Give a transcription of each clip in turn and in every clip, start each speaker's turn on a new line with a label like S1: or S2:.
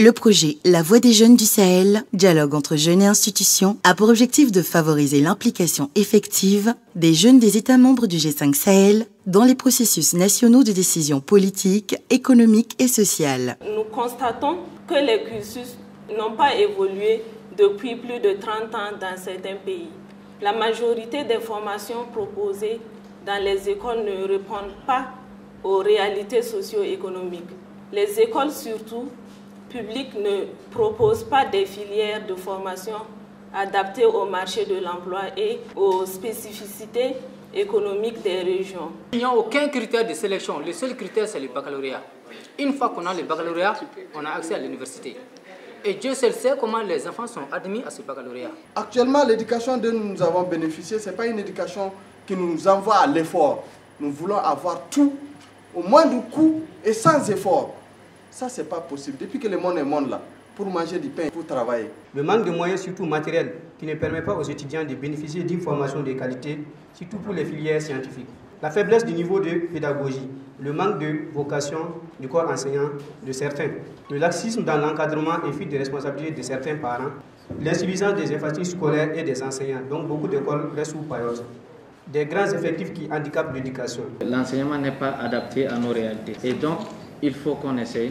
S1: Le projet La Voix des jeunes du Sahel, dialogue entre jeunes et institutions, a pour objectif de favoriser l'implication effective des jeunes des États membres du G5 Sahel dans les processus nationaux de décision politique, économique et sociale.
S2: Nous constatons que les cursus n'ont pas évolué depuis plus de 30 ans dans certains pays. La majorité des formations proposées dans les écoles ne répondent pas aux réalités socio-économiques. Les écoles, surtout publiques, ne proposent pas des filières de formation adaptées au marché de l'emploi et aux spécificités économiques des régions.
S3: Il n'y a aucun critère de sélection. Le seul critère, c'est le baccalauréat. Une fois qu'on a le baccalauréat, on a accès à l'université. Et Dieu seul sait comment les enfants sont admis à ce baccalauréat.
S4: Actuellement, l'éducation dont nous avons bénéficié, ce n'est pas une éducation qui nous envoie à l'effort. Nous voulons avoir tout au moindre coût et sans effort. Ça, ce n'est pas possible. Depuis que le monde est monde là, pour manger du pain, pour travailler.
S5: Le manque de moyens, surtout matériels, qui ne permet pas aux étudiants de bénéficier d'une formation de qualité, surtout pour les filières scientifiques. La faiblesse du niveau de pédagogie, le manque de vocation du corps enseignant de certains, le laxisme dans l'encadrement et fuite de responsabilité de certains parents, l'insuffisance des infrastructures scolaires et des enseignants, donc beaucoup d'écoles restent sous paillage, des grands effectifs qui handicapent l'éducation.
S6: L'enseignement n'est pas adapté à nos réalités et donc il faut qu'on essaye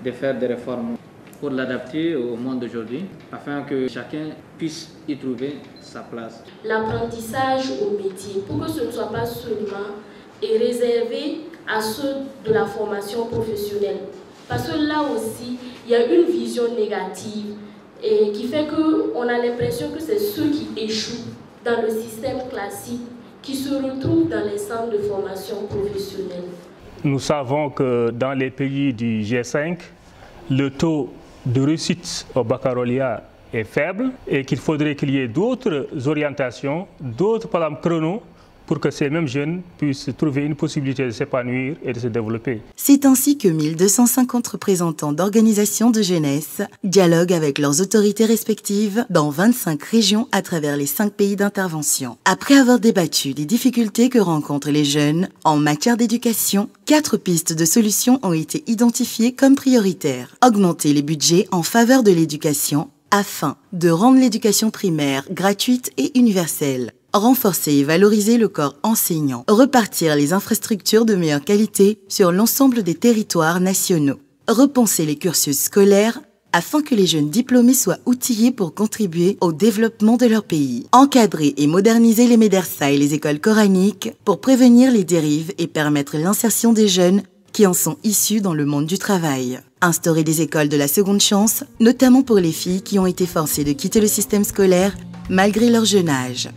S6: de faire des réformes pour l'adapter au monde d'aujourd'hui, afin que chacun puisse y trouver sa place.
S7: L'apprentissage au métier, pour que ce ne soit pas seulement réservé à ceux de la formation professionnelle. Parce que là aussi, il y a une vision négative et qui fait qu'on a l'impression que c'est ceux qui échouent dans le système classique qui se retrouvent dans les centres de formation professionnelle.
S8: Nous savons que dans les pays du G5, le taux de réussite au baccalauréat est faible et qu'il faudrait qu'il y ait d'autres orientations, d'autres programmes chrono pour que ces mêmes jeunes puissent trouver une possibilité de s'épanouir et de se développer.
S1: C'est ainsi que 1250 représentants d'organisations de jeunesse dialoguent avec leurs autorités respectives dans 25 régions à travers les 5 pays d'intervention. Après avoir débattu des difficultés que rencontrent les jeunes en matière d'éducation, 4 pistes de solutions ont été identifiées comme prioritaires. Augmenter les budgets en faveur de l'éducation afin de rendre l'éducation primaire gratuite et universelle. Renforcer et valoriser le corps enseignant. Repartir les infrastructures de meilleure qualité sur l'ensemble des territoires nationaux. Repenser les cursus scolaires afin que les jeunes diplômés soient outillés pour contribuer au développement de leur pays. Encadrer et moderniser les médersa et les écoles coraniques pour prévenir les dérives et permettre l'insertion des jeunes qui en sont issus dans le monde du travail. Instaurer des écoles de la seconde chance, notamment pour les filles qui ont été forcées de quitter le système scolaire malgré leur jeune âge.